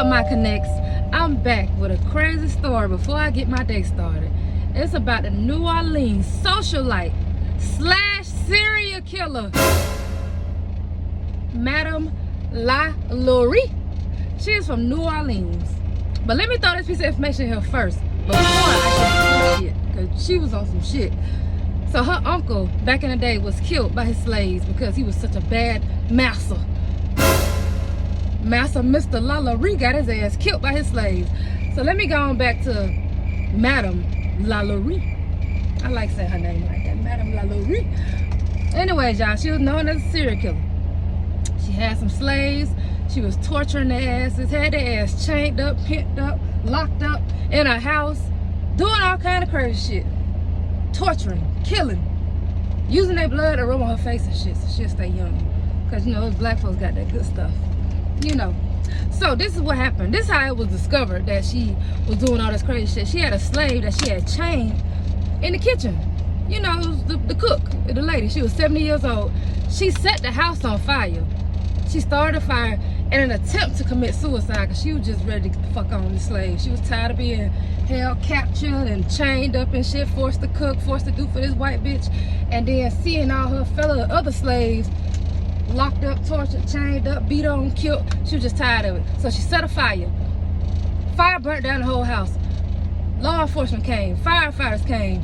up, my connects? I'm back with a crazy story before I get my day started. It's about the New Orleans socialite slash serial killer, Madame LaLaurie. She is from New Orleans. But let me throw this piece of information here first before I get into shit, because she was on some shit. So her uncle back in the day was killed by his slaves because he was such a bad master. Mr. LaLaurie got his ass killed by his slaves. So let me go on back to Madame LaLaurie. I like saying her name like that, Madame LaLaurie. Anyways, y'all, she was known as a serial killer. She had some slaves. She was torturing their asses, had their ass chained up, pinned up, locked up in her house, doing all kind of crazy shit. Torturing, killing, using their blood to rub on her face and shit so she'll stay young. Because, you know, those black folks got that good stuff. You know. So this is what happened. This is how it was discovered that she was doing all this crazy shit. She had a slave that she had chained in the kitchen. You know, it was the cook, the lady. She was 70 years old. She set the house on fire. She started a fire in an attempt to commit suicide because she was just ready to fuck on the slave. She was tired of being held captured and chained up and shit, forced to cook, forced to do for this white bitch, and then seeing all her fellow other slaves locked up, tortured, chained up, beat on, killed. She was just tired of it. So she set a fire. Fire burnt down the whole house. Law enforcement came, firefighters came,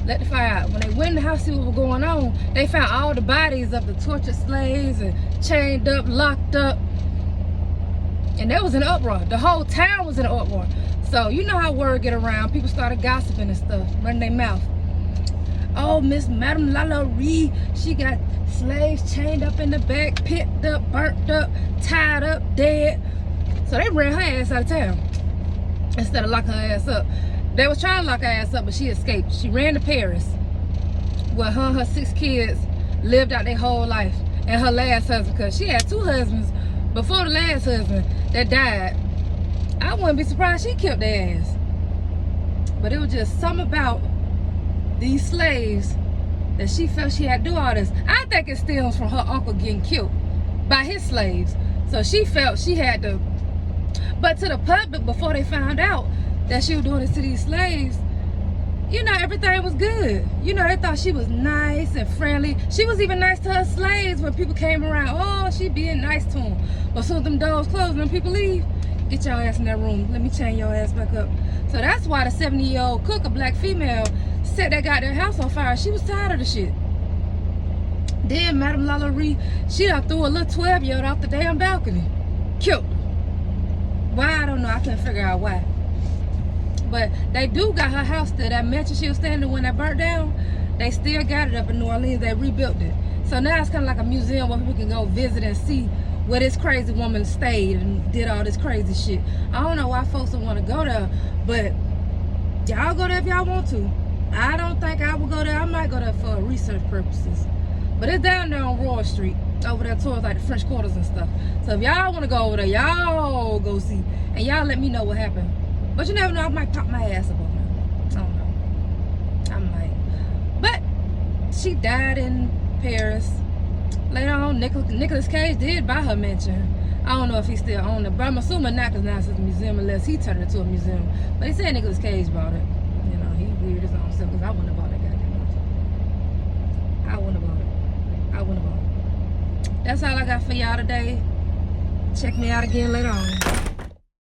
let the fire out. When they went in the house to see what was going on, they found all the bodies of the tortured slaves and chained up, locked up. And that was an uproar. The whole town was in an uproar. So you know how word get around. People started gossiping and stuff, running their mouth. Oh, Miss Madame LaLaurie, she got slaves chained up in the back, picked up, burnt up, tied up, dead. So they ran her ass out of town instead of locking her ass up. They was trying to lock her ass up, but she escaped. She ran to Paris, where her and her 6 kids lived out their whole life. And her last husband, because she had 2 husbands before the last husband that died. I wouldn't be surprised she killed their ass. But it was just something about these slaves that she felt she had to do all this. I think it stems from her uncle getting killed by his slaves. So she felt she had to. But to the public, before they found out that she was doing this to these slaves, you know, everything was good. You know, they thought she was nice and friendly. She was even nice to her slaves when people came around. Oh, she being nice to them. But as soon as them doors closed and people leave, get your ass in that room. Let me chain your ass back up. So that's why the 70-year-old cook, a black female, set that goddamn house on fire. She was tired of the shit. Then Madame LaLaurie, she done threw a little 12-year-old off the damn balcony. Killed her. Why? I don't know. I couldn't figure out why. But they do got her house still. That mansion she was staying in when that burnt down, they still got it up in New Orleans. They rebuilt it. So now it's kind of like a museum where people can go visit and see where this crazy woman stayed and did all this crazy shit. I don't know why folks don't want to go there, but y'all go there if y'all want to. I don't think I would go there. I might go there for research purposes. But it's down there on Royal Street, over there towards like the French Quarters and stuff. So if y'all want to go over there, y'all go see. And y'all let me know what happened. But you never know, I might pop my ass up over there. I don't know. I might. But she died in Paris. Later on, Nicolas Cage did buy her mansion. I don't know if he still owned it, but I'm assuming not, because now it's a museum, unless he turned it into a museum. But he said Nicolas Cage bought it. You know, he weird his own self, because I wouldn't have bought that goddamn mansion. I wouldn't have bought it. I wouldn't have bought it. That's all I got for y'all today. Check me out again later on.